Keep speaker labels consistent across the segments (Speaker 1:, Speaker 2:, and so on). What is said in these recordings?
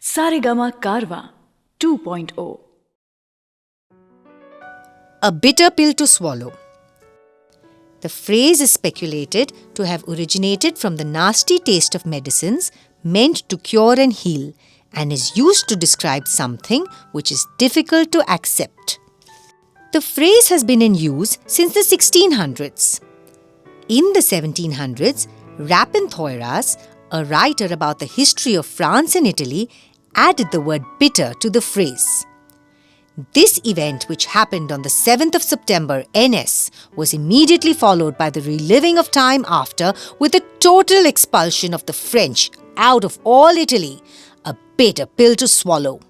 Speaker 1: Saregama Karwa 2.0.
Speaker 2: A bitter pill to swallow. The phrase is speculated to have originated from the nasty taste of medicines meant to cure and heal, and is used to describe something which is difficult to accept. The phrase has been in use since the 1600s. In the 1700s, Rapin, a writer about the history of France and Italy, added the word bitter to the phrase. This event, which happened on the 7th of September NS, was immediately followed by the reliving of time after with a total expulsion of the French out of all Italy, a bitter pill to swallow.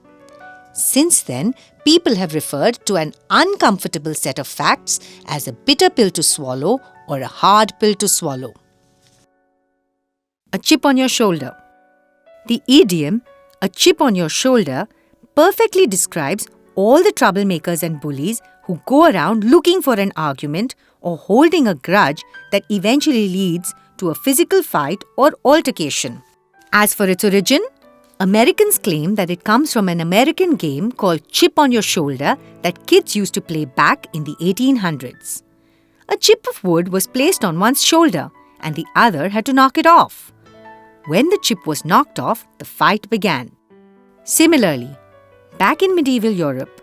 Speaker 2: Since then, people have referred to an uncomfortable set of facts as a bitter pill to swallow or a hard pill to swallow. A chip on your shoulder. The idiom, a chip on your shoulder, perfectly describes all the troublemakers and bullies who go around looking for an argument or holding a grudge that eventually leads to a physical fight or altercation. As for its origin, Americans claim that it comes from an American game called Chip on Your Shoulder that kids used to play back in the 1800s. A chip of wood was placed on one's shoulder and the other had to knock it off. When the chip was knocked off, the fight began. Similarly, back in medieval Europe,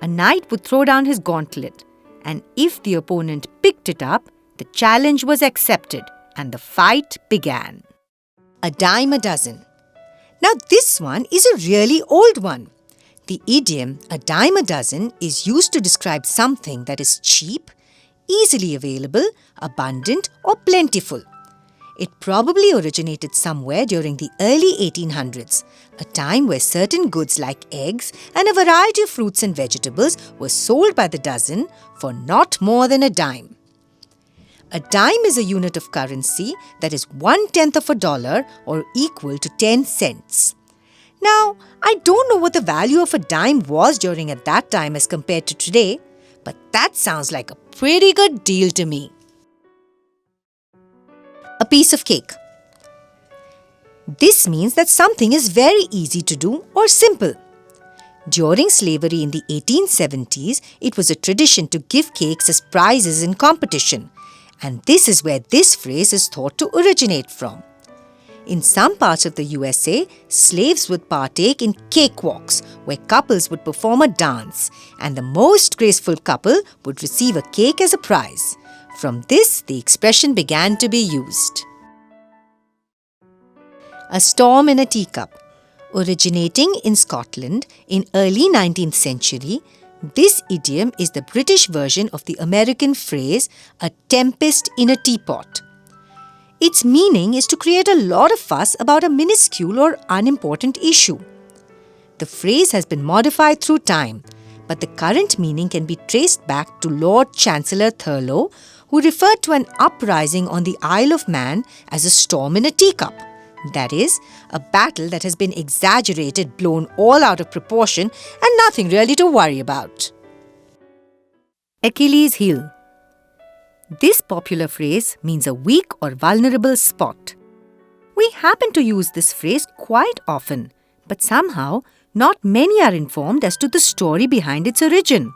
Speaker 2: a knight would throw down his gauntlet, and if the opponent picked it up, the challenge was accepted and the fight began. A dime a dozen. Now this one is a really old one. The idiom, a dime a dozen, is used to describe something that is cheap, easily available, abundant, or plentiful. It probably originated somewhere during the early 1800s, a time where certain goods like eggs and a variety of fruits and vegetables were sold by the dozen for not more than a dime. A dime is a unit of currency that is 1/10 of a dollar or equal to 10 cents. Now, I don't know what the value of a dime was during at that time as compared to today, but that sounds like a pretty good deal to me. A piece of cake. This means that something is very easy to do or simple. During slavery in the 1870s, it was a tradition to give cakes as prizes in competition, and this is where this phrase is thought to originate from. In some parts of the USA, slaves would partake in cakewalks, where couples would perform a dance, and the most graceful couple would receive a cake as a prize. From this, the expression began to be used. A storm in a teacup. Originating in Scotland in early 19th century, this idiom is the British version of the American phrase, a tempest in a teapot. Its meaning is to create a lot of fuss about a minuscule or unimportant issue. The phrase has been modified through time, but the current meaning can be traced back to Lord Chancellor Thurlow, who referred to an uprising on the Isle of Man as a storm in a teacup. That is, a battle that has been exaggerated, blown all out of proportion, and nothing really to worry about. Achilles' heel. This popular phrase means a weak or vulnerable spot. We happen to use this phrase quite often, but somehow not many are informed as to the story behind its origin.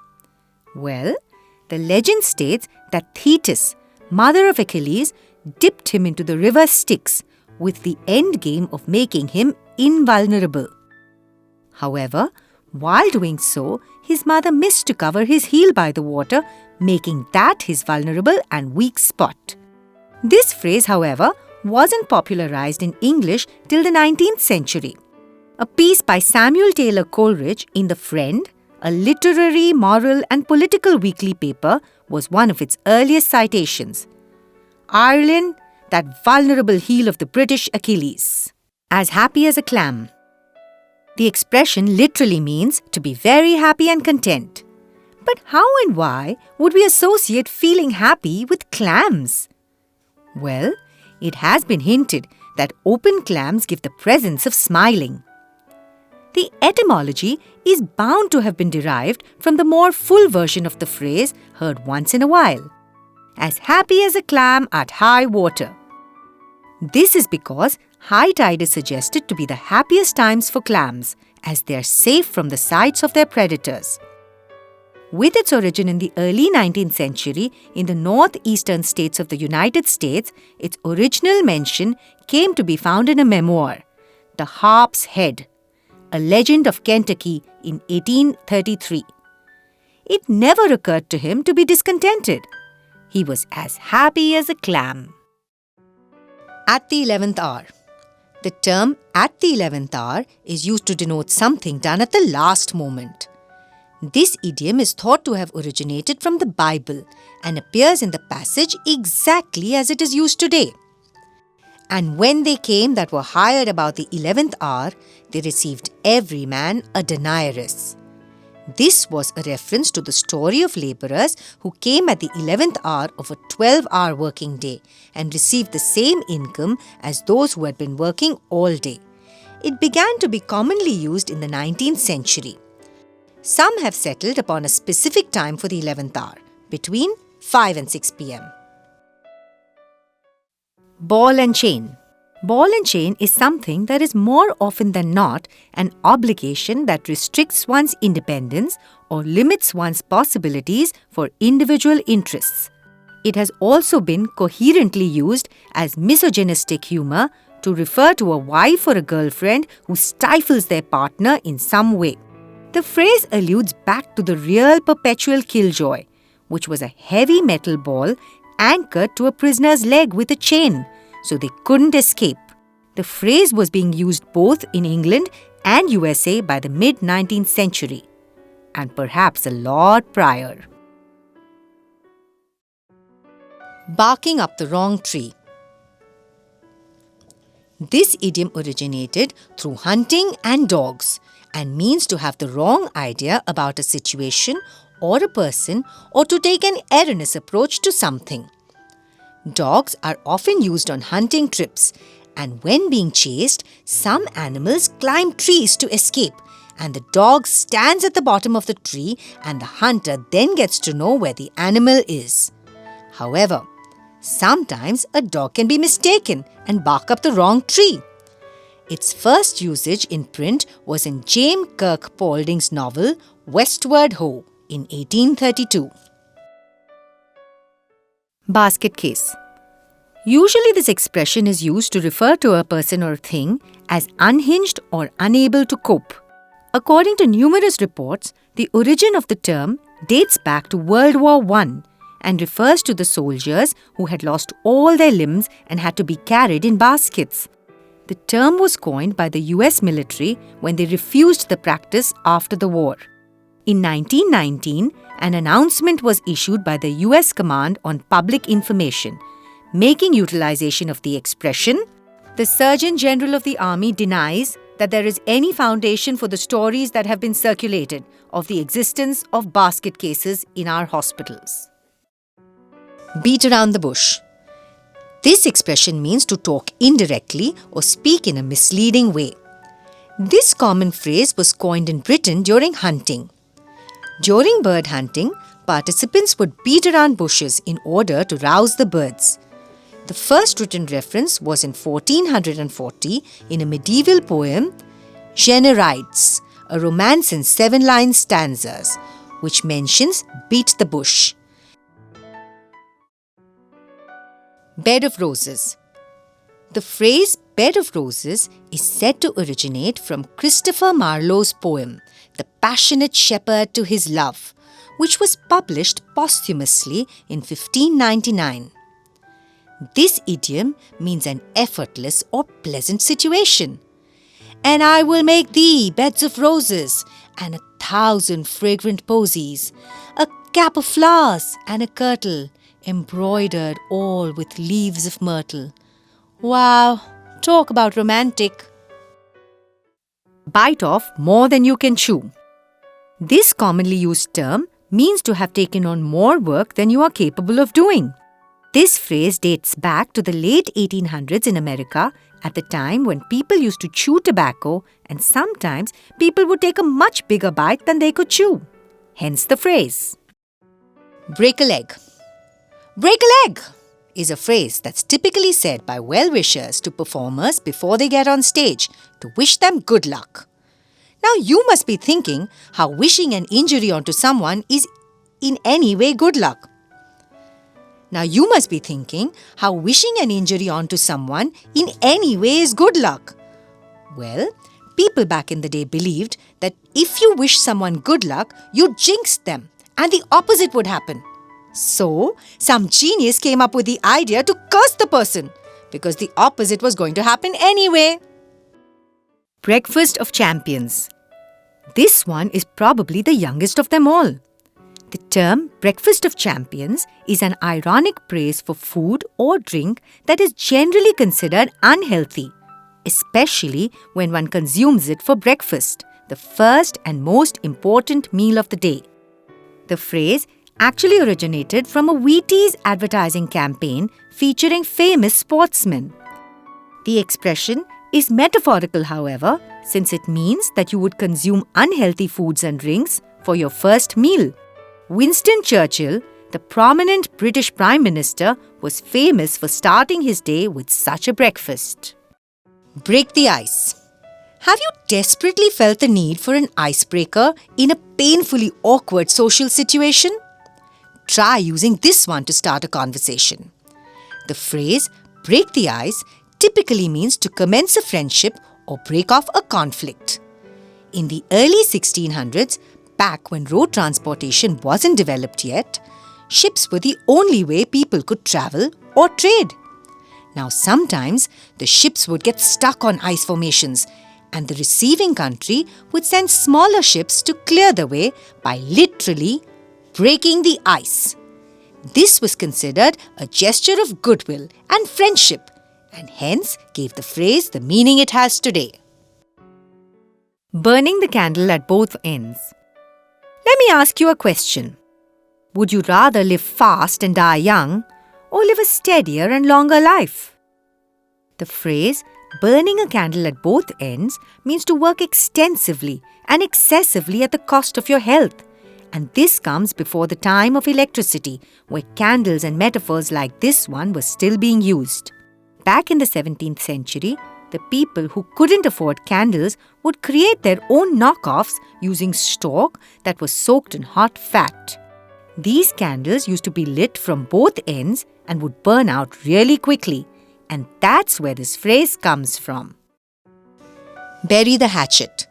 Speaker 2: Well, the legend states that Thetis, mother of Achilles, dipped him into the river Styx with the end game of making him invulnerable. However, while doing so, his mother missed to cover his heel by the water, making that his vulnerable and weak spot. This phrase, however, wasn't popularized in English till the 19th century. A piece by Samuel Taylor Coleridge in The Friend, a literary, moral and political weekly paper, was one of its earliest citations. Ireland, that vulnerable heel of the British Achilles. As happy as a clam. The expression literally means to be very happy and content. But how and why would we associate feeling happy with clams? Well, it has been hinted that open clams give the presence of smiling. The etymology is bound to have been derived from the more full version of the phrase heard once in a while. As happy as a clam at high water. This is because high tide is suggested to be the happiest times for clams, as they are safe from the sights of their predators. With its origin in the early 19th century in the northeastern states of the United States, its original mention came to be found in a memoir, The Harp's Head, a legend of Kentucky in 1833. It never occurred to him to be discontented. He was as happy as a clam. At the 11th hour. The term at the 11th hour is used to denote something done at the last moment. This idiom is thought to have originated from the Bible and appears in the passage exactly as it is used today. And when they came that were hired about the 11th hour, they received every man a denarius. This was a reference to the story of labourers who came at the 11th hour of a 12-hour working day and received the same income as those who had been working all day. It began to be commonly used in the 19th century. Some have settled upon a specific time for the 11th hour, between 5 and 6 p.m. Ball and chain. Ball and chain is something that is more often than not an obligation that restricts one's independence or limits one's possibilities for individual interests. It has also been coherently used as misogynistic humor to refer to a wife or a girlfriend who stifles their partner in some way. The phrase alludes back to the real perpetual killjoy, which was a heavy metal ball anchored to a prisoner's leg with a chain, so they couldn't escape. The phrase was being used both in England and USA by the mid-19th century, and perhaps a lot prior. Barking up the wrong tree. This idiom originated through hunting and dogs and means to have the wrong idea about a situation or a person or to take an erroneous approach to something. Dogs are often used on hunting trips, and when being chased, some animals climb trees to escape, and the dog stands at the bottom of the tree and the hunter then gets to know where the animal is. However, sometimes a dog can be mistaken and bark up the wrong tree. Its first usage in print was in James Kirk Paulding's novel Westward Ho in 1832. Basket case. Usually this expression is used to refer to a person or thing as unhinged or unable to cope. According to numerous reports, the origin of the term dates back to World War I and refers to the soldiers who had lost all their limbs and had to be carried in baskets. The term was coined by the US military when they refused the practice after the war. In 1919, an announcement was issued by the US Command on Public Information, making utilization of the expression. The Surgeon General of the Army denies that there is any foundation for the stories that have been circulated of the existence of basket cases in our hospitals. Beat around the bush. This expression means to talk indirectly or speak in a misleading way. This common phrase was coined in Britain during hunting. During bird hunting, participants would beat around bushes in order to rouse the birds. The first written reference was in 1440 in a medieval poem, Generides, a romance in 7-line stanzas, which mentions beat the bush. Bed of roses. The phrase bed of roses is said to originate from Christopher Marlowe's poem, The Passionate Shepherd to His Love, which was published posthumously in 1599. This idiom means an effortless or pleasant situation. And I will make thee beds of roses and 1,000 fragrant posies, a cap of flowers and a kirtle, embroidered all with leaves of myrtle. Wow, talk about romantic. Bite off more than you can chew. This commonly used term means to have taken on more work than you are capable of doing. This phrase dates back to the late 1800s in America, at the time when people used to chew tobacco and sometimes people would take a much bigger bite than they could chew. Hence the phrase. Break a leg. Break a leg! is a phrase that's typically said by well-wishers to performers before they get on stage to wish them good luck. Now you must be thinking how wishing an injury onto someone is in any way good luck. Now you must be thinking how wishing an injury onto someone in any way is good luck. Well, people back in the day believed that if you wish someone good luck, you jinxed them and the opposite would happen. So, some genius came up with the idea to curse the person because the opposite was going to happen anyway. Breakfast of Champions. This one is probably the youngest of them all. The term Breakfast of Champions is an ironic praise for food or drink that is generally considered unhealthy, especially when one consumes it for breakfast, the first and most important meal of the day. The phrase actually originated from a Wheaties advertising campaign featuring famous sportsmen. The expression is metaphorical, however, since it means that you would consume unhealthy foods and drinks for your first meal. Winston Churchill, the prominent British Prime Minister, was famous for starting his day with such a breakfast. Break the ice. Have you desperately felt the need for an icebreaker in a painfully awkward social situation? Try using this one to start a conversation. The phrase break the ice typically means to commence a friendship or break off a conflict. In the early 1600s, back when road transportation wasn't developed yet, ships were the only way people could travel or trade. Now sometimes the ships would get stuck on ice formations and the receiving country would send smaller ships to clear the way by literally breaking the ice. This was considered a gesture of goodwill and friendship and hence gave the phrase the meaning it has today. Burning the candle at both ends. Let me ask you a question. Would you rather live fast and die young or live a steadier and longer life? The phrase burning a candle at both ends means to work extensively and excessively at the cost of your health. And this comes before the time of electricity, where candles and metaphors like this one were still being used. Back in the 17th century, the people who couldn't afford candles would create their own knockoffs using stalk that was soaked in hot fat. These candles used to be lit from both ends and would burn out really quickly. And that's where this phrase comes from. Bury the hatchet.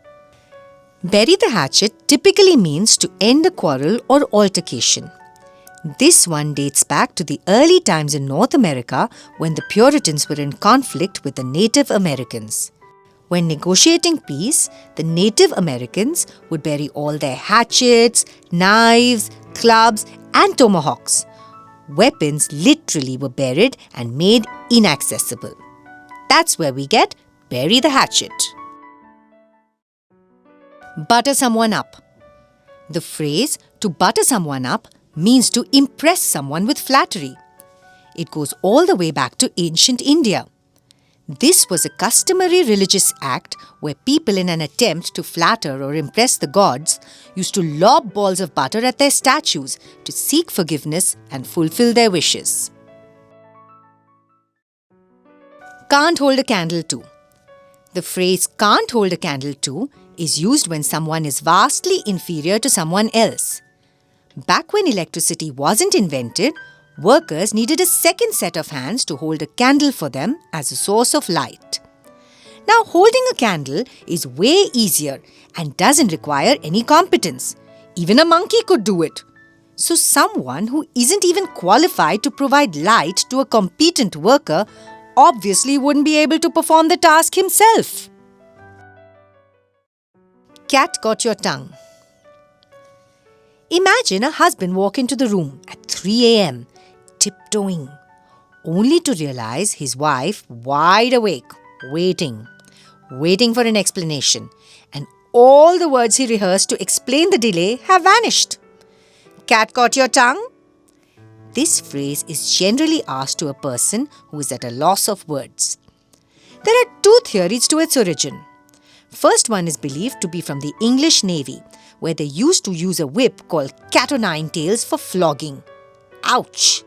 Speaker 2: Bury the hatchet typically means to end a quarrel or altercation. This one dates back to the early times in North America when the Puritans were in conflict with the Native Americans. When negotiating peace, the Native Americans would bury all their hatchets, knives, clubs, and tomahawks. Weapons literally were buried and made inaccessible. That's where we get bury the hatchet. Butter someone up. The phrase to butter someone up means to impress someone with flattery. It goes all the way back to ancient India. This was a customary religious act where people, in an attempt to flatter or impress the gods, used to lob balls of butter at their statues to seek forgiveness and fulfill their wishes. Can't hold a candle to. The phrase can't hold a candle to is used when someone is vastly inferior to someone else. Back when electricity wasn't invented, workers needed a second set of hands to hold a candle for them as a source of light. Now, holding a candle is way easier and doesn't require any competence. Even a monkey could do it. So someone who isn't even qualified to provide light to a competent worker obviously wouldn't be able to perform the task himself. Cat got your tongue. Imagine a husband walk into the room at 3 a.m., tiptoeing, only to realize his wife wide awake, waiting for an explanation, and all the words he rehearsed to explain the delay have vanished. Cat caught your tongue? This phrase is generally asked to a person who is at a loss of words. There are two theories to its origin. First one is believed to be from the English Navy, where they used to use a whip called cat o' nine tails for flogging. Ouch!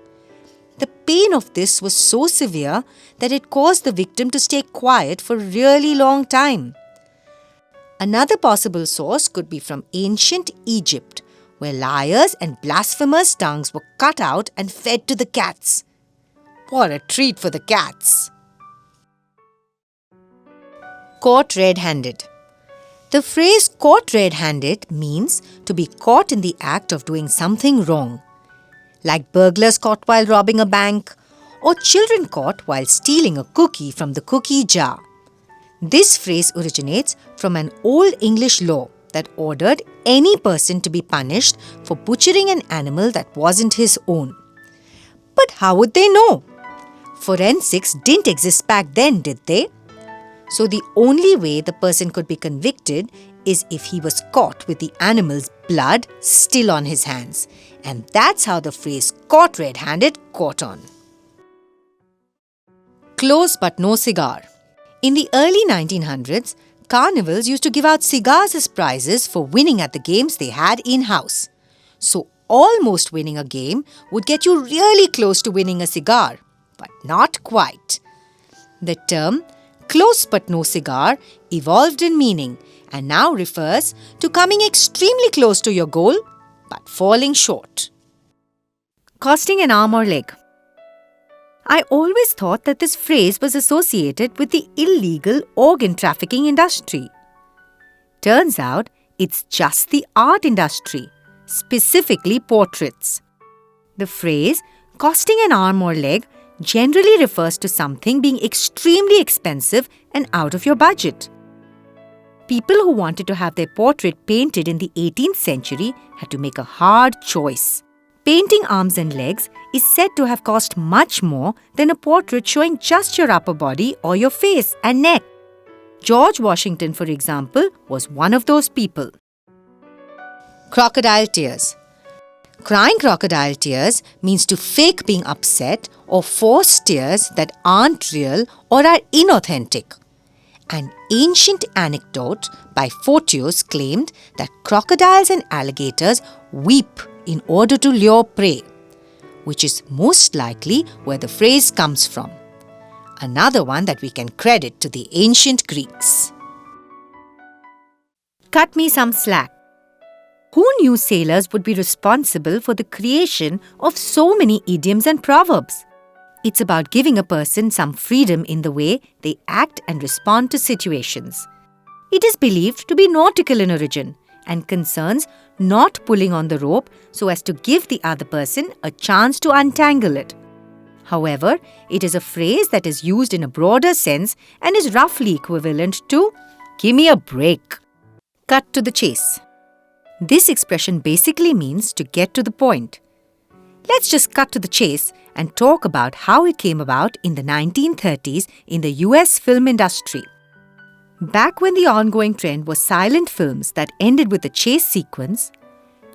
Speaker 2: The pain of this was so severe that it caused the victim to stay quiet for a really long time. Another possible source could be from ancient Egypt, where liars' and blasphemers' tongues were cut out and fed to the cats. What a treat for the cats! Caught red-handed. The phrase caught red-handed means to be caught in the act of doing something wrong, like burglars caught while robbing a bank or children caught while stealing a cookie from the cookie jar. This phrase originates from an Old English law that ordered any person to be punished for butchering an animal that wasn't his own. But how would they know? Forensics didn't exist back then, did they? So the only way the person could be convicted is if he was caught with the animal's blood still on his hands. And that's how the phrase caught red-handed caught on. Close but no cigar. In the early 1900s, carnivals used to give out cigars as prizes for winning at the games they had in-house. So almost winning a game would get you really close to winning a cigar, but not quite. The term close but no cigar evolved in meaning and now refers to coming extremely close to your goal but falling short. Costing an arm or leg. I always thought that this phrase was associated with the illegal organ trafficking industry. Turns out it's just the art industry, specifically portraits. The phrase costing an arm or leg generally refers to something being extremely expensive and out of your budget. People who wanted to have their portrait painted in the 18th century had to make a hard choice. Painting arms and legs is said to have cost much more than a portrait showing just your upper body or your face and neck. George Washington, for example, was one of those people. Crocodile tears. Crying crocodile tears means to fake being upset or force tears that aren't real or are inauthentic. An ancient anecdote by Photios claimed that crocodiles and alligators weep in order to lure prey, which is most likely where the phrase comes from. Another one that we can credit to the ancient Greeks. Cut me some slack. Who knew sailors would be responsible for the creation of so many idioms and proverbs? It's about giving a person some freedom in the way they act and respond to situations. It is believed to be nautical in origin and concerns not pulling on the rope so as to give the other person a chance to untangle it. However, it is a phrase that is used in a broader sense and is roughly equivalent to "give me a break." Cut to the chase. This expression basically means to get to the point. Let's just cut to the chase and talk about how it came about in the 1930s in the US film industry. Back when the ongoing trend was silent films that ended with a chase sequence,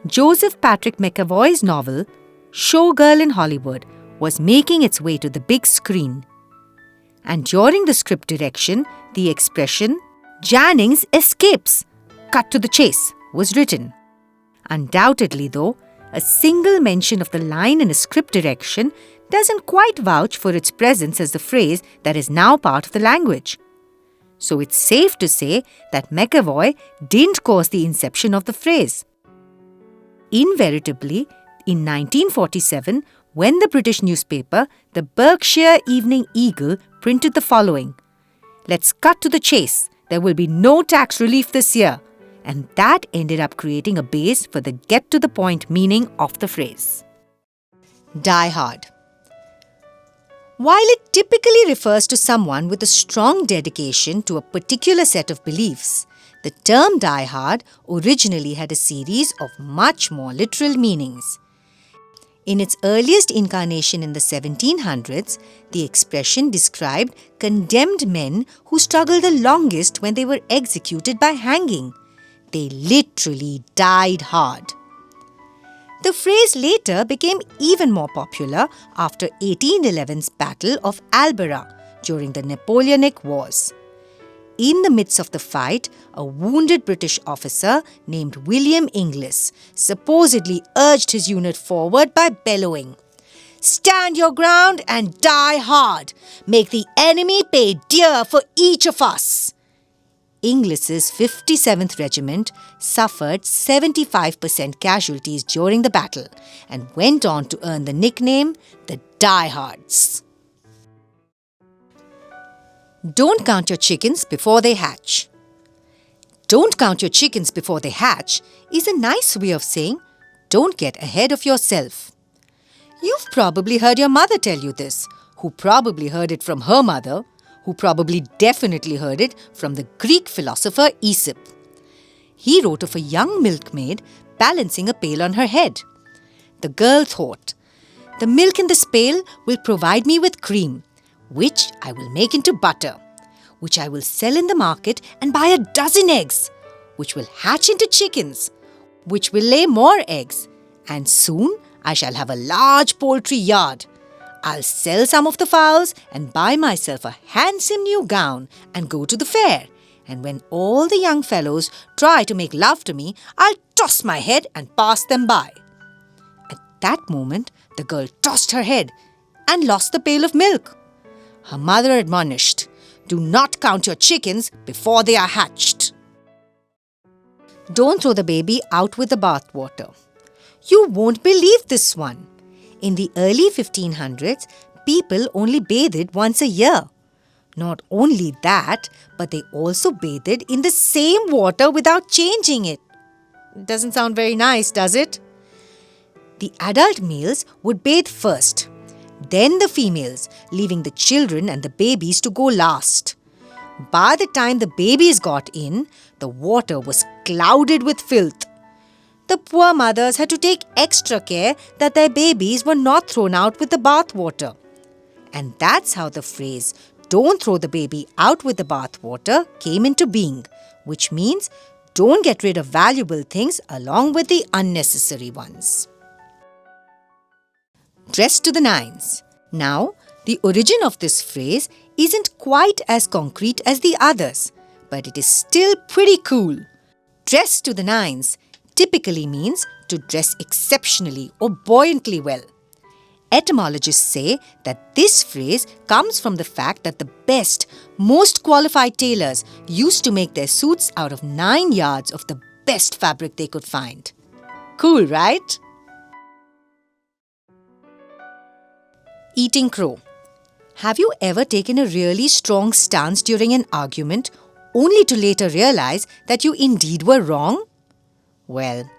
Speaker 2: Joseph Patrick McAvoy's novel, Showgirl in Hollywood, was making its way to the big screen. And during the script direction, the expression, "Jannings escapes, cut to the chase," was written. Undoubtedly, though, a single mention of the line in a script direction doesn't quite vouch for its presence as the phrase that is now part of the language. So it's safe to say that McAvoy didn't cause the inception of the phrase. Inveritably, in 1947, when the British newspaper, the Berkshire Evening Eagle, printed the following, "Let's cut to the chase. There will be no tax relief this year." And that ended up creating a base for the get-to-the-point meaning of the phrase. Die hard. While it typically refers to someone with a strong dedication to a particular set of beliefs, the term die hard originally had a series of much more literal meanings. In its earliest incarnation in the 1700s, the expression described condemned men who struggled the longest when they were executed by hanging. They literally died hard. The phrase later became even more popular after 1811's Battle of Albuera during the Napoleonic Wars. In the midst of the fight, a wounded British officer named William Inglis supposedly urged his unit forward by bellowing, Stand your ground and die hard. Make the enemy pay dear for each of us. Inglis's 57th Regiment suffered 75% casualties during the battle and went on to earn the nickname the Diehards. Don't count your chickens before they hatch. Don't count your chickens before they hatch is a nice way of saying don't get ahead of yourself. You've probably heard your mother tell you this, who probably heard it from her mother, who probably definitely heard it from the Greek philosopher Aesop. He wrote of a young milkmaid balancing a pail on her head. The girl thought, the milk in this pail will provide me with cream, which I will make into butter, which I will sell in the market and buy a dozen eggs, which will hatch into chickens, which will lay more eggs, and soon I shall have a large poultry yard. I'll sell some of the fowls and buy myself a handsome new gown and go to the fair. And when all the young fellows try to make love to me, I'll toss my head and pass them by. At that moment, the girl tossed her head and lost the pail of milk. Her mother admonished, do not count your chickens before they are hatched. Don't throw the baby out with the bathwater. You won't believe this one. In the early 1500s, people only bathed once a year. Not only that, but they also bathed in the same water without changing it. Doesn't sound very nice, does it? The adult males would bathe first, then the females, leaving the children and the babies to go last. By the time the babies got in, the water was clouded with filth. The poor mothers had to take extra care that their babies were not thrown out with the bathwater. And that's how the phrase, don't throw the baby out with the bathwater, came into being, which means don't get rid of valuable things along with the unnecessary ones. Dress to the nines. Now, the origin of this phrase isn't quite as concrete as the others, but it is still pretty cool. Dress to the nines typically means to dress exceptionally or buoyantly well. Etymologists say that this phrase comes from the fact that the best, most qualified tailors used to make their suits out of 9 yards of the best fabric they could find. Cool, right? Eating crow. Have you ever taken a really strong stance during an argument only to later realize that you indeed were wrong? Well,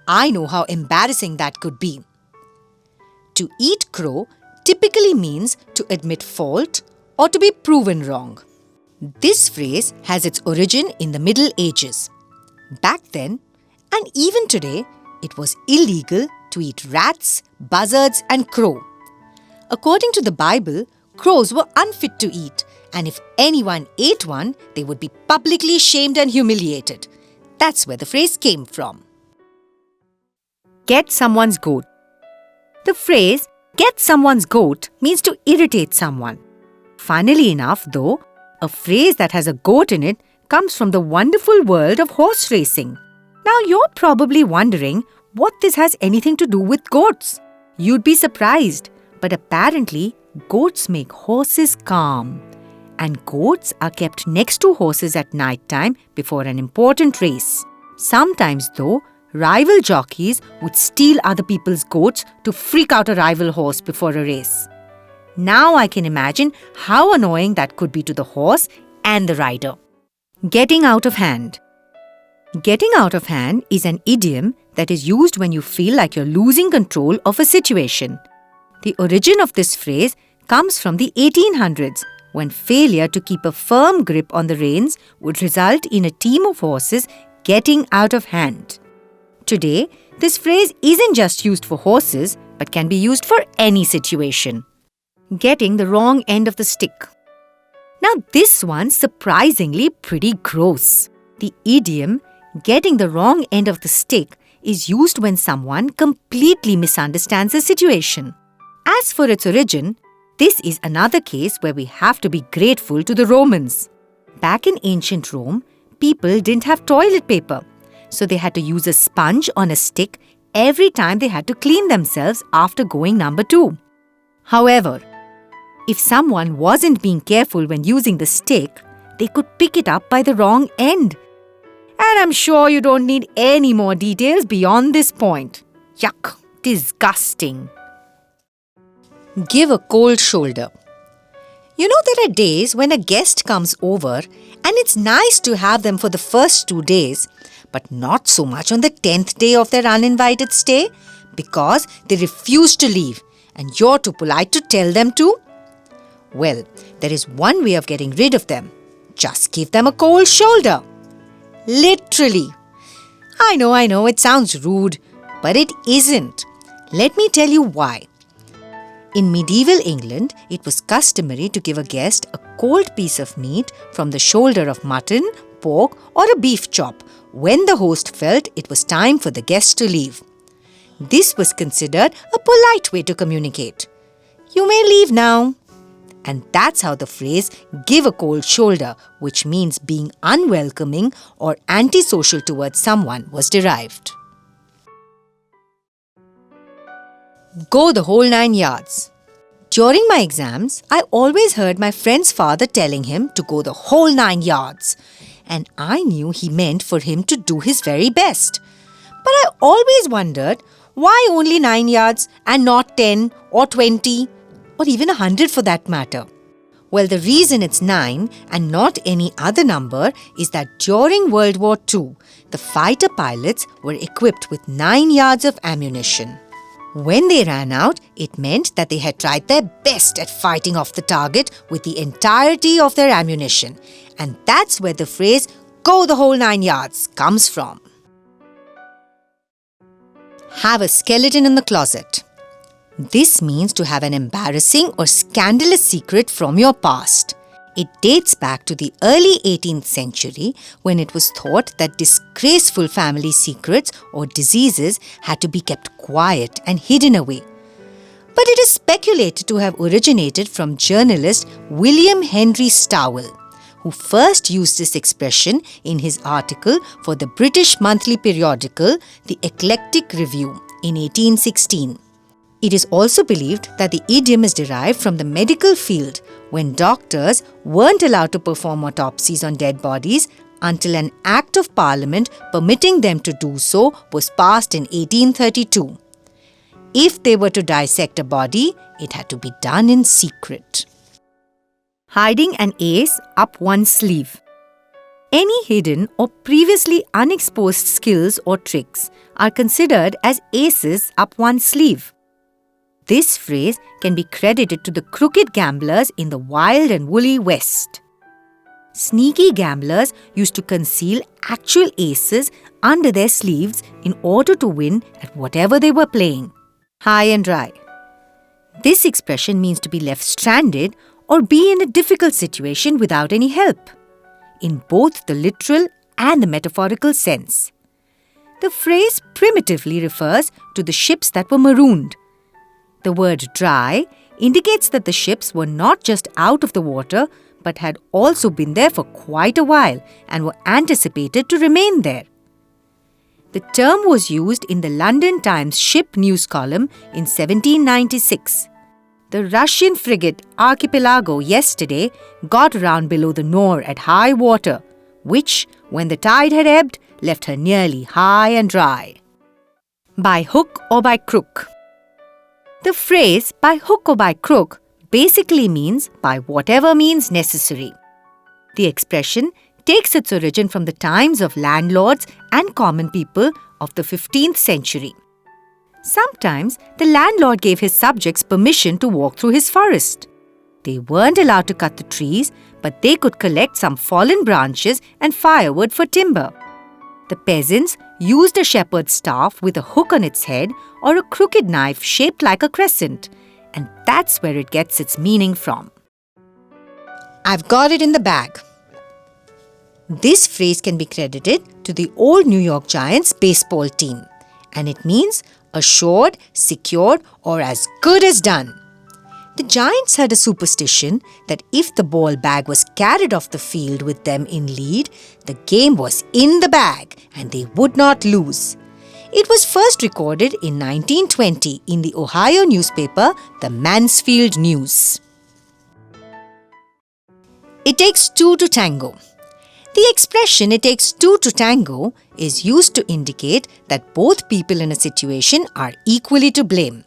Speaker 2: I know how embarrassing that could be. To eat crow typically means to admit fault or to be proven wrong. This phrase has its origin in the Middle Ages. Back then, and even today, it was illegal to eat rats, buzzards, and crow. According to the Bible, crows were unfit to eat, and if anyone ate one, they would be publicly shamed and humiliated. That's where the phrase came from. Get someone's goat. The phrase, get someone's goat, means to irritate someone. Funnily enough, though, a phrase that has a goat in it comes from the wonderful world of horse racing. Now you're probably wondering what this has anything to do with goats. You'd be surprised, but apparently goats make horses calm. And goats are kept next to horses at night time before an important race. Sometimes, though, rival jockeys would steal other people's goats to freak out a rival horse before a race. Now I can imagine how annoying that could be to the horse and the rider. Getting out of hand. Getting out of hand is an idiom that is used when you feel like you're losing control of a situation. The origin of this phrase comes from the 1800s, when failure to keep a firm grip on the reins would result in a team of horses getting out of hand. Today, this phrase isn't just used for horses, but can be used for any situation. Getting the wrong end of the stick. Now this one's surprisingly pretty gross. The idiom, getting the wrong end of the stick, is used when someone completely misunderstands a situation. As for its origin, this is another case where we have to be grateful to the Romans. Back in ancient Rome, people didn't have toilet paper, so they had to use a sponge on a stick every time they had to clean themselves after going number 2. However, if someone wasn't being careful when using the stick, they could pick it up by the wrong end. And I'm sure you don't need any more details beyond this point. Yuck, disgusting. Give a cold shoulder. You know, there are days when a guest comes over and it's nice to have them for the first 2 days, but not so much on the 10th day of their uninvited stay because they refuse to leave and you're too polite to tell them to. Well, there is one way of getting rid of them. Just give them a cold shoulder. Literally. I know, it sounds rude, but it isn't. Let me tell you why. In medieval England, it was customary to give a guest a cold piece of meat from the shoulder of mutton, pork, or a beef chop when the host felt it was time for the guest to leave. This was considered a polite way to communicate. You may leave now. And that's how the phrase give a cold shoulder, which means being unwelcoming or antisocial towards someone, was derived. Go the whole 9 yards. During my exams, I always heard my friend's father telling him to go the whole 9 yards. And I knew he meant for him to do his very best. But I always wondered, why only 9 yards and not 10 or 20 or even 100 for that matter? Well, the reason it's 9 and not any other number is that during World War II, the fighter pilots were equipped with 9 yards of ammunition. When they ran out, it meant that they had tried their best at fighting off the target with the entirety of their ammunition. And that's where the phrase, go the whole 9 yards, comes from. Have a skeleton in the closet. This means to have an embarrassing or scandalous secret from your past. It dates back to the early 18th century when it was thought that disgraceful family secrets or diseases had to be kept quiet and hidden away. But it is speculated to have originated from journalist William Henry Stowell, who first used this expression in his article for the British monthly periodical The Eclectic Review in 1816. It is also believed that the idiom is derived from the medical field when doctors weren't allowed to perform autopsies on dead bodies until an Act of Parliament permitting them to do so was passed in 1832. If they were to dissect a body, it had to be done in secret. Hiding an ace up one's sleeve. Any hidden or previously unexposed skills or tricks are considered as aces up one's sleeve. This phrase can be credited to the crooked gamblers in the wild and woolly West. Sneaky gamblers used to conceal actual aces under their sleeves in order to win at whatever they were playing. High and dry. This expression means to be left stranded or be in a difficult situation without any help, in both the literal and the metaphorical sense. The phrase primitively refers to the ships that were marooned. The word dry indicates that the ships were not just out of the water but had also been there for quite a while and were anticipated to remain there. The term was used in the London Times ship news column in 1796. The Russian frigate Archipelago yesterday got around below the Nore at high water, which, when the tide had ebbed, left her nearly high and dry. By hook or by crook. The phrase by hook or by crook basically means by whatever means necessary. The expression takes its origin from the times of landlords and common people of the 15th century. Sometimes the landlord gave his subjects permission to walk through his forest. They weren't allowed to cut the trees, but they could collect some fallen branches and firewood for timber. The peasants used a shepherd's staff with a hook on its head or a crooked knife shaped like a crescent, and that's where it gets its meaning from. I've got it in the bag. This phrase can be credited to the old New York Giants baseball team, and it means assured, secured, or as good as done. The Giants had a superstition that if the ball bag was carried off the field with them in lead, the game was in the bag and they would not lose. It was first recorded in 1920 in the Ohio newspaper, the Mansfield News. It takes two to tango. The expression "it takes two to tango" is used to indicate that both people in a situation are equally to blame.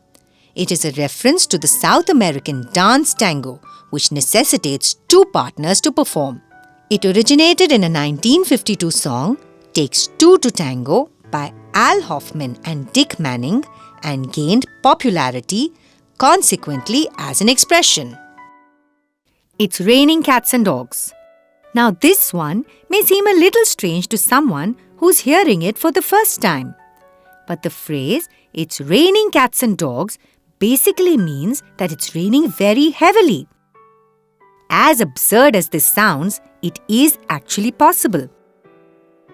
Speaker 2: It is a reference to the South American dance tango, which necessitates two partners to perform. It originated in a 1952 song, Takes Two to Tango, by Al Hoffman and Dick Manning, and gained popularity consequently as an expression. It's raining cats and dogs. Now this one may seem a little strange to someone who's hearing it for the first time. But the phrase, "it's raining cats and dogs," basically means that it's raining very heavily. As absurd as this sounds, it is actually possible.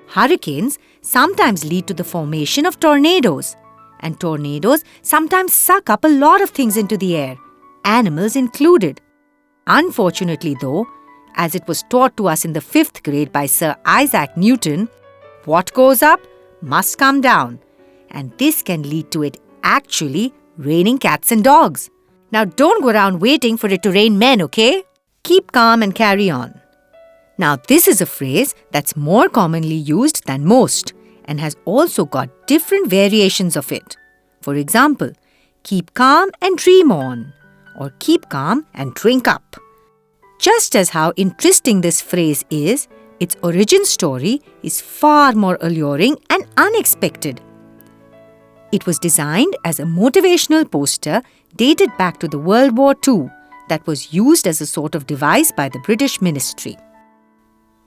Speaker 2: Hurricanes sometimes lead to the formation of tornadoes, and tornadoes sometimes suck up a lot of things into the air, animals included. Unfortunately though, as it was taught to us in the 5th grade by Sir Isaac Newton, what goes up must come down, and this can lead to it actually raining cats and dogs. Now don't go around waiting for it to rain men, okay? Keep calm and carry on. Now this is a phrase that's more commonly used than most and has also got different variations of it. For example, keep calm and dream on, or keep calm and drink up. Just as how interesting this phrase is, its origin story is far more alluring and unexpected. It was designed as a motivational poster dated back to the World War II that was used as a sort of device by the British ministry.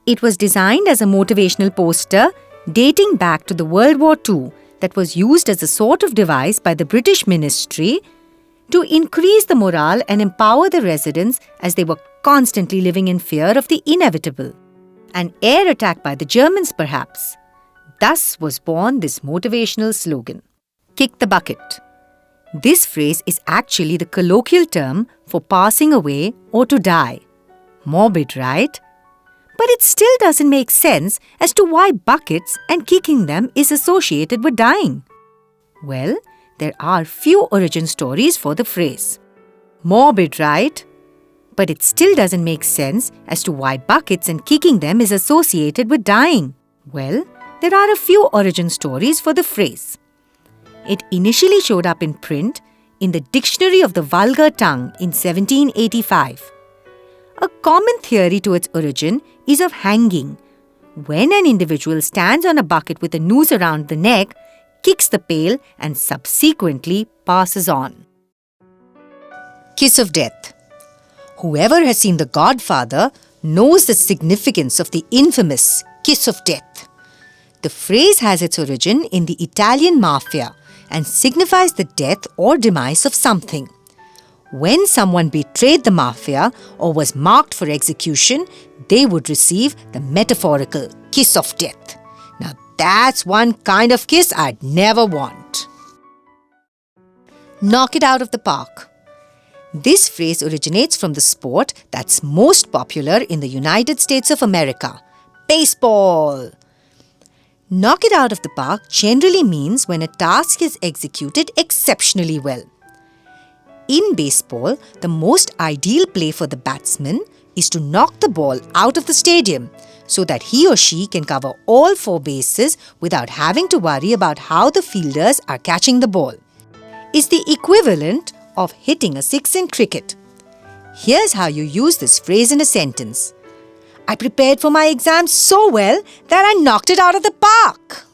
Speaker 2: It was designed as a motivational poster dating back to the World War II that was used as a sort of device by the British ministry to increase the morale and empower the residents as they were constantly living in fear of the inevitable. An air attack by the Germans, perhaps. Thus was born this motivational slogan, "Kick the bucket." This phrase is actually the colloquial term for passing away or to die. Morbid, right? But it still doesn't make sense as to why buckets and kicking them is associated with dying. Well, there are few origin stories for the phrase. Morbid, right? But it still doesn't make sense as to why buckets and kicking them is associated with dying. Well, there are a few origin stories for the phrase. It initially showed up in print in the Dictionary of the Vulgar Tongue in 1785. A common theory to its origin is of hanging, when an individual stands on a bucket with a noose around the neck, kicks the pail and subsequently passes on. Kiss of death. Whoever has seen The Godfather knows the significance of the infamous kiss of death. The phrase has its origin in the Italian mafia and signifies the death or demise of something. When someone betrayed the mafia or was marked for execution, they would receive the metaphorical kiss of death. Now that's one kind of kiss I'd never want. Knock it out of the park. This phrase originates from the sport that's most popular in the United States of America, baseball. Knock it out of the park generally means when a task is executed exceptionally well. In baseball, the most ideal play for the batsman is to knock the ball out of the stadium so that he or she can cover all 4 bases without having to worry about how the fielders are catching the ball. It's the equivalent of hitting a 6 in cricket. Here's how you use this phrase in a sentence. I prepared for my exam so well that I knocked it out of the park.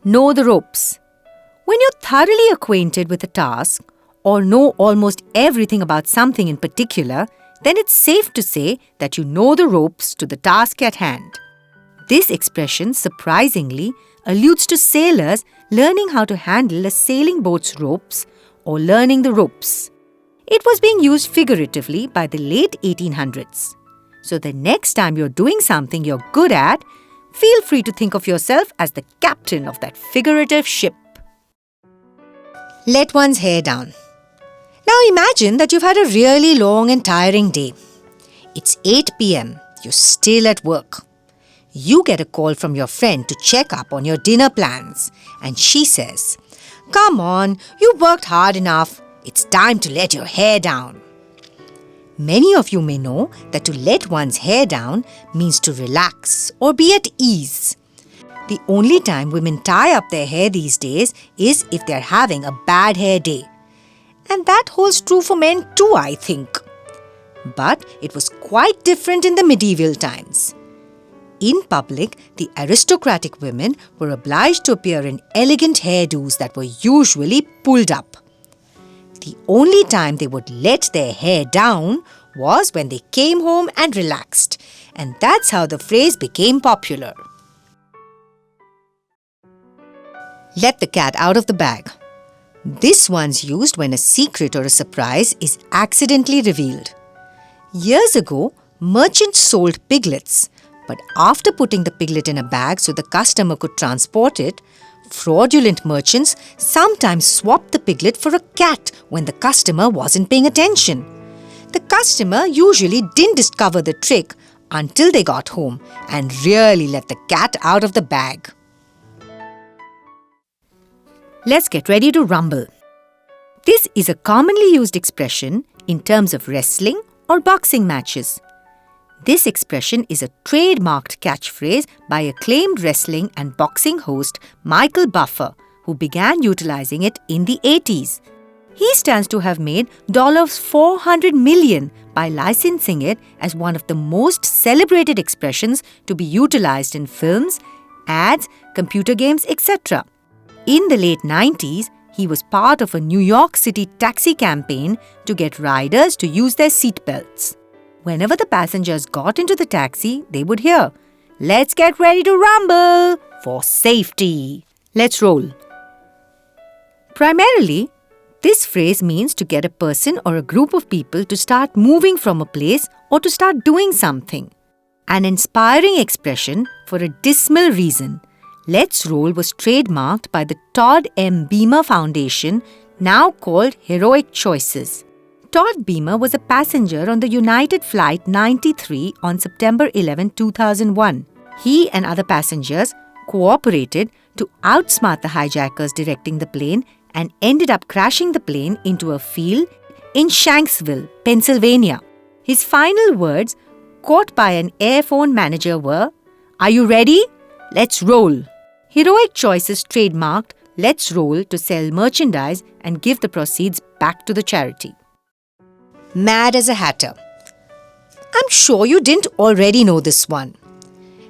Speaker 2: Know the ropes. When you're thoroughly acquainted with a task or know almost everything about something in particular, then it's safe to say that you know the ropes to the task at hand. This expression, surprisingly, alludes to sailors learning how to handle a sailing boat's ropes or learning the ropes. It was being used figuratively by the late 1800s. So the next time you're doing something you're good at, feel free to think of yourself as the captain of that figurative ship. Let one's hair down. Now imagine that you've had a really long and tiring day. It's 8 p.m. You're still at work. You get a call from your friend to check up on your dinner plans. And she says, "Come on, you worked hard enough. It's time to let your hair down." Many of you may know that to let one's hair down means to relax or be at ease. The only time women tie up their hair these days is if they're having a bad hair day. And that holds true for men too, I think. But it was quite different in the medieval times. In public, the aristocratic women were obliged to appear in elegant hairdos that were usually pulled up. The only time they would let their hair down was when they came home and relaxed, and that's how the phrase became popular. Let the cat out of the bag. This one's used when a secret or a surprise is accidentally revealed. Years ago, merchants sold piglets, but after putting the piglet in a bag so the customer could transport it, fraudulent merchants sometimes swapped the piglet for a cat when the customer wasn't paying attention. The customer usually didn't discover the trick until they got home and really let the cat out of the bag. Let's get ready to rumble. This is a commonly used expression in terms of wrestling or boxing matches. This expression is a trademarked catchphrase by acclaimed wrestling and boxing host Michael Buffer, who began utilizing it in the 80s. He stands to have made $400 million by licensing it as one of the most celebrated expressions to be utilized in films, ads, computer games, etc. In the late 90s, he was part of a New York City taxi campaign to get riders to use their seatbelts. Whenever the passengers got into the taxi, they would hear, "Let's get ready to rumble for safety. Let's roll." Primarily, this phrase means to get a person or a group of people to start moving from a place or to start doing something. An inspiring expression for a dismal reason. Let's Roll was trademarked by the Todd M. Beamer Foundation, now called Heroic Choices. Todd Beamer was a passenger on the United Flight 93 on September 11, 2001. He and other passengers cooperated to outsmart the hijackers directing the plane and ended up crashing the plane into a field in Shanksville, Pennsylvania. His final words, caught by an airphone manager, were, "Are you ready? Let's roll." Heroic Choices trademarked Let's Roll to sell merchandise and give the proceeds back to the charity. Mad as a Hatter. I'm sure you didn't already know this one.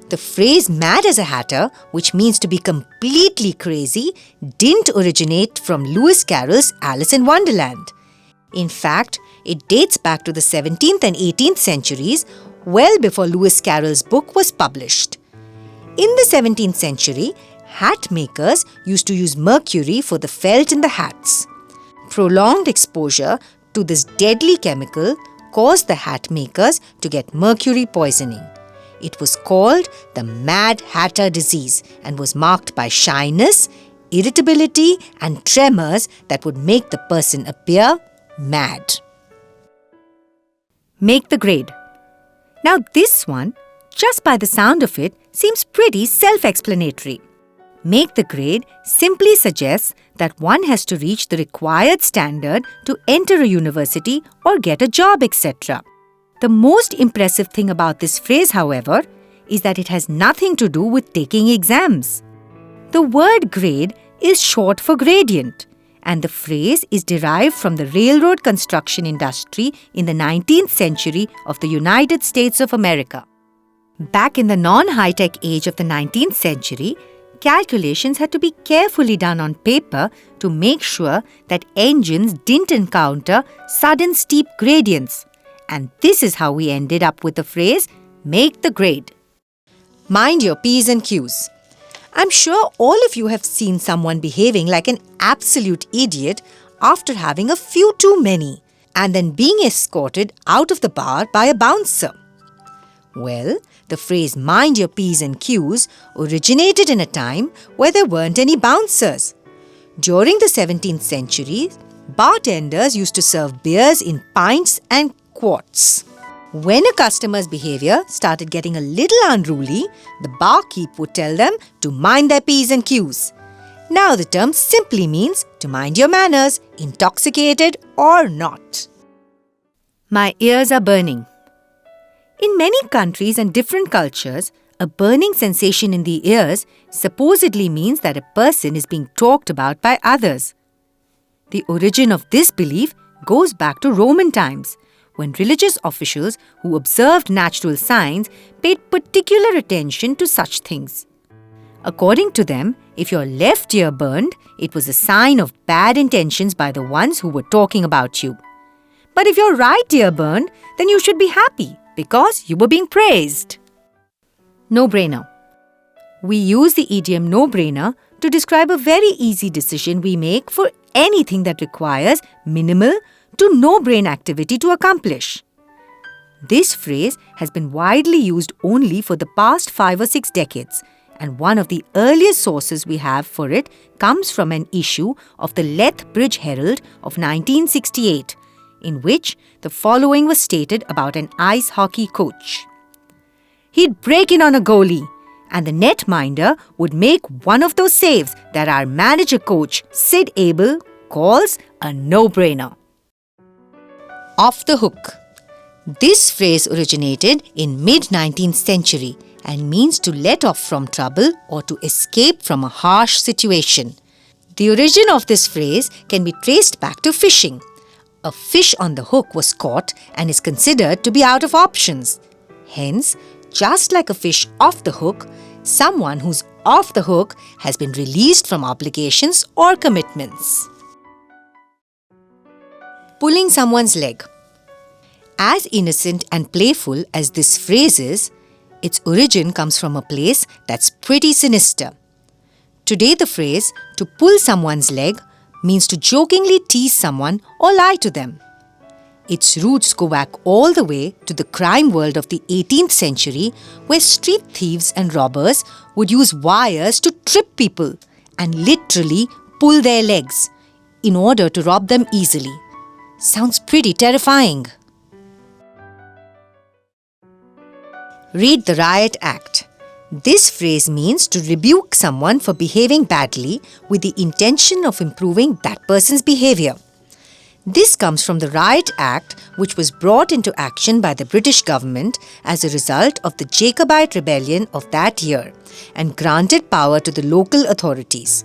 Speaker 2: The phrase mad as a hatter, which means to be completely crazy, didn't originate from Lewis Carroll's Alice in Wonderland. In fact, it dates back to the 17th and 18th centuries, well before Lewis Carroll's book was published. In the 17th century, hat makers used to use mercury for the felt in the hats. Prolonged exposure to this deadly chemical caused the hat makers to get mercury poisoning. It was called the Mad Hatter disease and was marked by shyness, irritability, and tremors that would make the person appear mad. Make the grade. Now this one, just by the sound of it, seems pretty self-explanatory. Make the grade simply suggests that one has to reach the required standard to enter a university or get a job, etc. The most impressive thing about this phrase, however, is that it has nothing to do with taking exams. The word grade is short for gradient, and the phrase is derived from the railroad construction industry in the 19th century of the United States of America. Back in the non-high-tech age of the 19th century, calculations had to be carefully done on paper to make sure that engines didn't encounter sudden steep gradients. And this is how we ended up with the phrase, make the grade. Mind your P's and Q's. I'm sure all of you have seen someone behaving like an absolute idiot after having a few too many and then being escorted out of the bar by a bouncer. Well, the phrase mind your P's and Q's originated in a time where there weren't any bouncers. During the 17th century, bartenders used to serve beers in pints and quarts. When a customer's behavior started getting a little unruly, the barkeep would tell them to mind their P's and Q's. Now the term simply means to mind your manners, intoxicated or not. My ears are burning. In many countries and different cultures, a burning sensation in the ears supposedly means that a person is being talked about by others. The origin of this belief goes back to Roman times, when religious officials who observed natural signs paid particular attention to such things. According to them, if your left ear burned, it was a sign of bad intentions by the ones who were talking about you. But if your right ear burned, then you should be happy because you were being praised. Nobrainer. We use the idiom nobrainer to describe a very easy decision we make for anything that requires minimal to no-brain activity to accomplish. This phrase has been widely used only for the past 5 or 6 decades, and one of the earliest sources we have for it comes from an issue of the Lethbridge Herald of 1968, in which the following was stated about an ice hockey coach. He'd break in on a goalie, and the netminder would make one of those saves that our manager coach, Sid Abel, calls a no-brainer. Off the hook. This phrase originated in mid-19th century and means to let off from trouble or to escape from a harsh situation. The origin of this phrase can be traced back to fishing. A fish on the hook was caught and is considered to be out of options. Hence, just like a fish off the hook, someone who's off the hook has been released from obligations or commitments. Pulling someone's leg. As innocent and playful as this phrase is, its origin comes from a place that's pretty sinister. Today the phrase to pull someone's leg means to jokingly tease someone or lie to them. Its roots go back all the way to the crime world of the 18th century, where street thieves and robbers would use wires to trip people and literally pull their legs in order to rob them easily. Sounds pretty terrifying. Read the Riot Act. This phrase means to rebuke someone for behaving badly with the intention of improving that person's behavior. This comes from the Riot Act, which was brought into action by the British government as a result of the Jacobite rebellion of that year and granted power to the local authorities.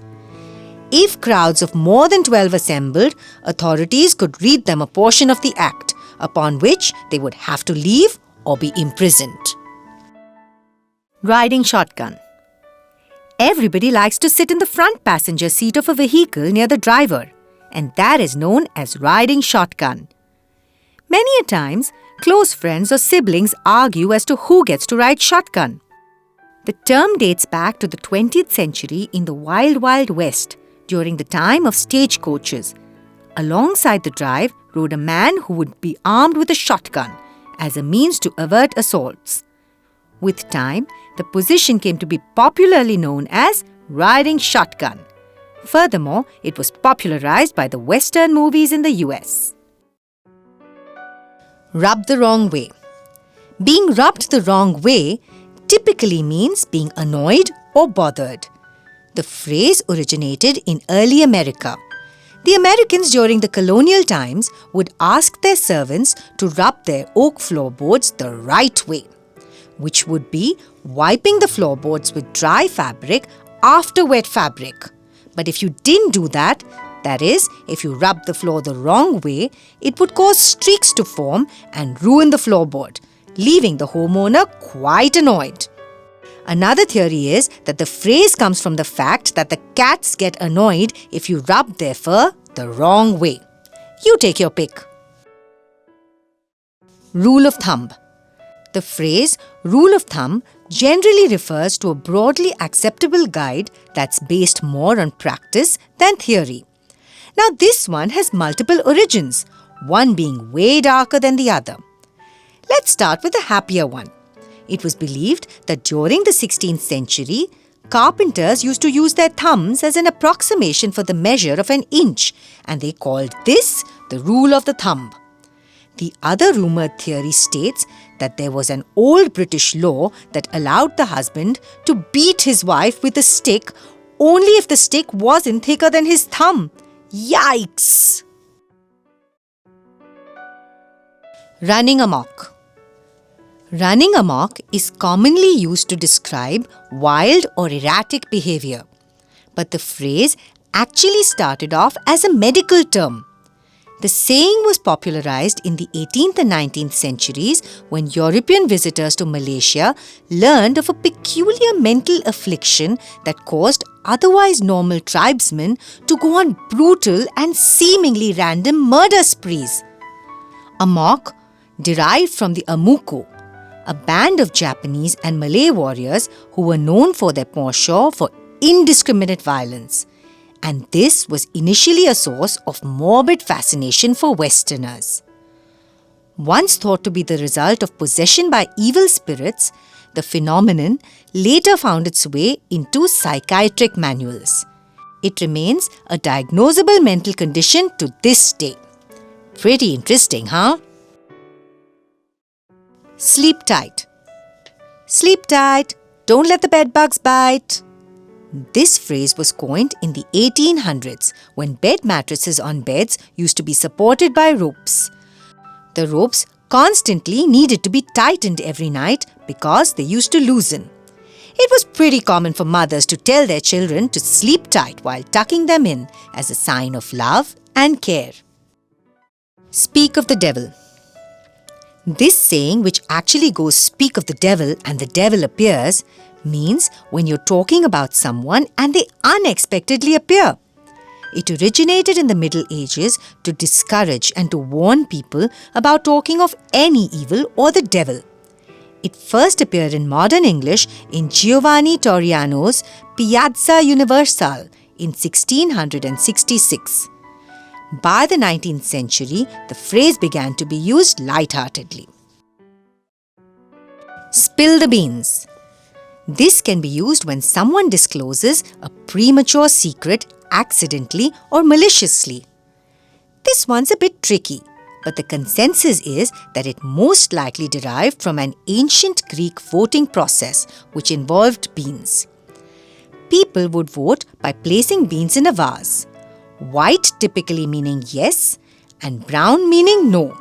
Speaker 2: If crowds of more than 12 assembled, authorities could read them a portion of the act, upon which they would have to leave or be imprisoned. Riding shotgun. Everybody likes to sit in the front passenger seat of a vehicle near the driver, and that is known as riding shotgun. Many a times, close friends or siblings argue as to who gets to ride shotgun. The term dates back to the 20th century in the Wild Wild West, during the time of stagecoaches. Alongside the drive rode a man who would be armed with a shotgun as a means to avert assaults. With time, the position came to be popularly known as riding shotgun. Furthermore, it was popularized by the Western movies in the US. Rub the wrong way. Being rubbed the wrong way typically means being annoyed or bothered. The phrase originated in early America. The Americans during the colonial times would ask their servants to rub their oak floorboards the right way, which would be wiping the floorboards with dry fabric after wet fabric. But if you didn't do that, that is, if you rubbed the floor the wrong way, it would cause streaks to form and ruin the floorboard, leaving the homeowner quite annoyed. Another theory is that the phrase comes from the fact that the cats get annoyed if you rub their fur the wrong way. You take your pick. Rule of thumb. The phrase rule of thumb generally refers to a broadly acceptable guide that's based more on practice than theory. Now this one has multiple origins, one being way darker than the other. Let's start with the happier one. It was believed that during the 16th century, carpenters used to use their thumbs as an approximation for the measure of an inch, and they called this the rule of the thumb. The other rumoured theory states that there was an old British law that allowed the husband to beat his wife with a stick only if the stick wasn't thicker than his thumb. Yikes! Running amok. Running amok is commonly used to describe wild or erratic behaviour. But the phrase actually started off as a medical term. The saying was popularized in the 18th and 19th centuries when European visitors to Malaysia learned of a peculiar mental affliction that caused otherwise normal tribesmen to go on brutal and seemingly random murder sprees. Amok derived from the Amuko, a band of Japanese and Malay warriors who were known for their penchant for indiscriminate violence. And this was initially a source of morbid fascination for Westerners. Once thought to be the result of possession by evil spirits, the phenomenon later found its way into psychiatric manuals. It remains a diagnosable mental condition to this day. Pretty interesting, huh? Sleep tight. Sleep tight. Don't let the bed bugs bite. This phrase was coined in the 1800s when bed mattresses on beds used to be supported by ropes. The ropes constantly needed to be tightened every night because they used to loosen. It was pretty common for mothers to tell their children to sleep tight while tucking them in as a sign of love and care. Speak of the devil. This saying, which actually goes speak of the devil and the devil appears, means when you're talking about someone and they unexpectedly appear. It originated in the Middle Ages to discourage and to warn people about talking of any evil or the devil. It first appeared in modern English in Giovanni Torriano's Piazza Universale in 1666. By the 19th century, the phrase began to be used lightheartedly. Spill the beans. This can be used when someone discloses a premature secret accidentally or maliciously. This one's a bit tricky, but the consensus is that it most likely derived from an ancient Greek voting process which involved beans. People would vote by placing beans in a vase, white typically meaning yes and brown meaning no.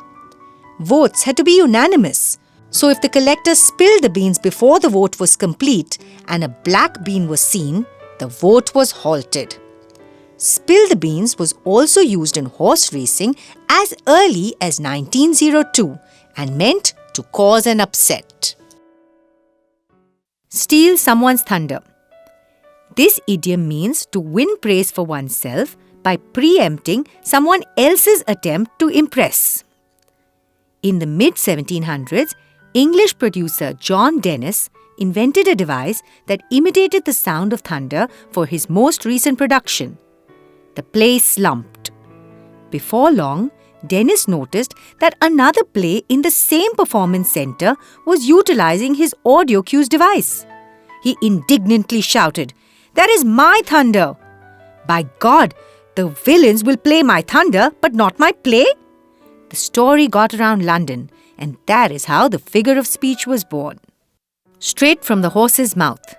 Speaker 2: Votes had to be unanimous. So if the collector spilled the beans before the vote was complete and a black bean was seen, the vote was halted. Spill the beans was also used in horse racing as early as 1902 and meant to cause an upset. Steal someone's thunder. This idiom means to win praise for oneself by preempting someone else's attempt to impress. In the mid-1700s, English producer John Dennis invented a device that imitated the sound of thunder for his most recent production. The place slumped. Before long, Dennis noticed that another play in the same performance centre was utilising his audio cues device. He indignantly shouted, "That is my thunder! By God, the villains will play my thunder but not my play?" The story got around London, and that is how the figure of speech was born. Straight from the horse's mouth.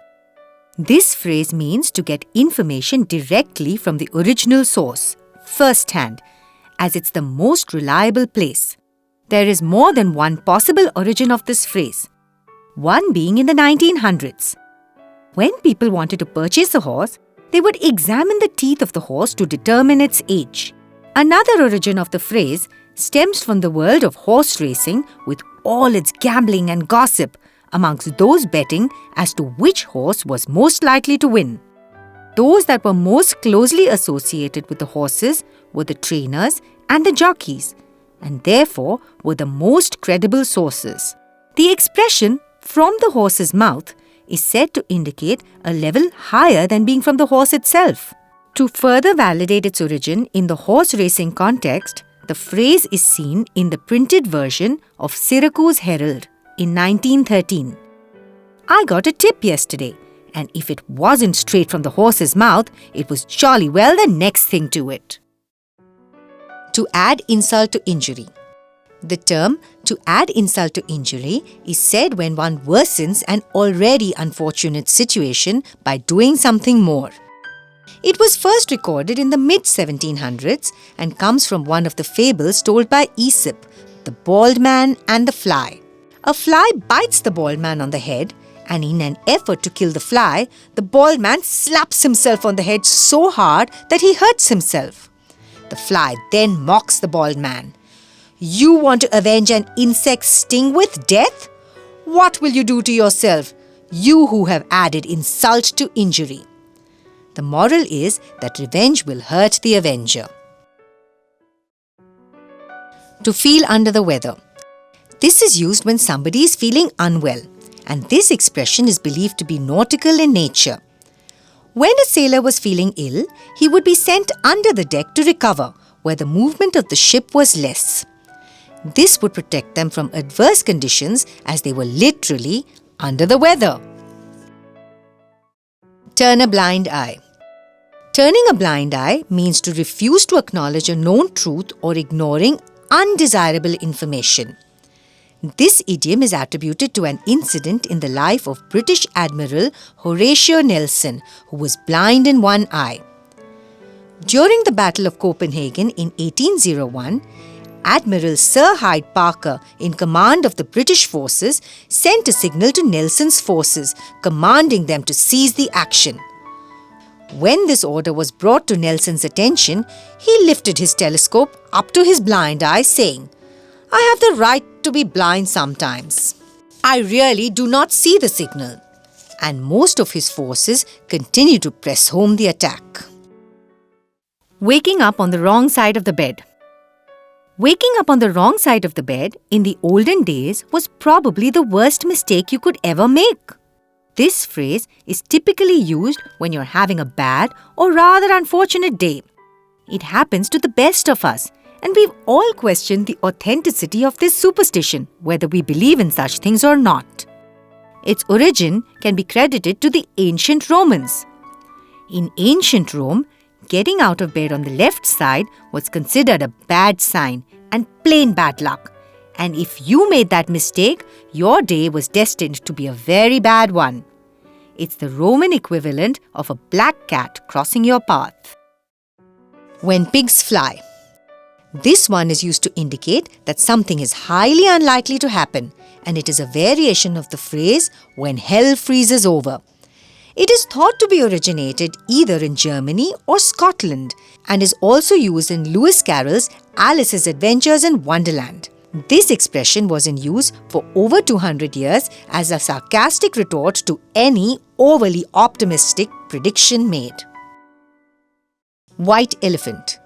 Speaker 2: This phrase means to get information directly from the original source, first-hand, as it's the most reliable place. There is more than one possible origin of this phrase, one being in the 1900s. When people wanted to purchase a horse, they would examine the teeth of the horse to determine its age. Another origin of the phrase stems from the world of horse racing with all its gambling and gossip amongst those betting as to which horse was most likely to win. Those that were most closely associated with the horses were the trainers and the jockeys, and therefore were the most credible sources. The expression "from the horse's mouth" is said to indicate a level higher than being from the horse itself. To further validate its origin in the horse racing context, the phrase is seen in the printed version of Syracuse Herald in 1913. I got a tip yesterday, and if it wasn't straight from the horse's mouth, it was jolly well the next thing to it. To add insult to injury. The term to add insult to injury is said when one worsens an already unfortunate situation by doing something more. It was first recorded in the mid-1700s and comes from one of the fables told by Aesop, the bald man and the fly. A fly bites the bald man on the head, and in an effort to kill the fly, the bald man slaps himself on the head so hard that he hurts himself. The fly then mocks the bald man. "You want to avenge an insect's sting with death? What will you do to yourself, you who have added insult to injury?" The moral is that revenge will hurt the avenger. To feel under the weather. This is used when somebody is feeling unwell, and this expression is believed to be nautical in nature. When a sailor was feeling ill, he would be sent under the deck to recover, where the movement of the ship was less. This would protect them from adverse conditions as they were literally under the weather. Turn a blind eye. Turning a blind eye means to refuse to acknowledge a known truth or ignoring undesirable information. This idiom is attributed to an incident in the life of British Admiral Horatio Nelson, who was blind in one eye. During the Battle of Copenhagen in 1801, Admiral Sir Hyde Parker, in command of the British forces, sent a signal to Nelson's forces, commanding them to seize the action. When this order was brought to Nelson's attention, he lifted his telescope up to his blind eye, saying, "I have the right to be blind sometimes. I really do not see the signal." And most of his forces continued to press home the attack. Waking up on the wrong side of the bed. Waking up on the wrong side of the bed in the olden days was probably the worst mistake you could ever make. This phrase is typically used when you're having a bad or rather unfortunate day. It happens to the best of us, and we've all questioned the authenticity of this superstition, whether we believe in such things or not. Its origin can be credited to the ancient Romans. In ancient Rome, getting out of bed on the left side was considered a bad sign and plain bad luck. And if you made that mistake, your day was destined to be a very bad one. It's the Roman equivalent of a black cat crossing your path. When pigs fly. This one is used to indicate that something is highly unlikely to happen, and it is a variation of the phrase, "when hell freezes over." It is thought to be originated either in Germany or Scotland, and is also used in Lewis Carroll's Alice's Adventures in Wonderland. This expression was in use for over 200 years as a sarcastic retort to any overly optimistic prediction made. White elephant.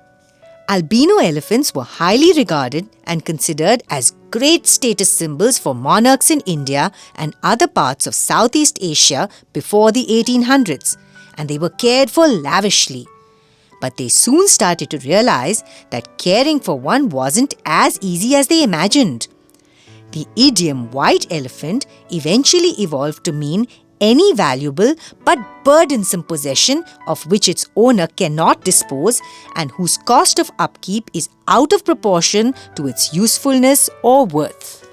Speaker 2: Albino elephants were highly regarded and considered as great status symbols for monarchs in India and other parts of Southeast Asia before the 1800s, and they were cared for lavishly. But they soon started to realize that caring for one wasn't as easy as they imagined. The idiom white elephant eventually evolved to mean any valuable but burdensome possession of which its owner cannot dispose and whose cost of upkeep is out of proportion to its usefulness or worth.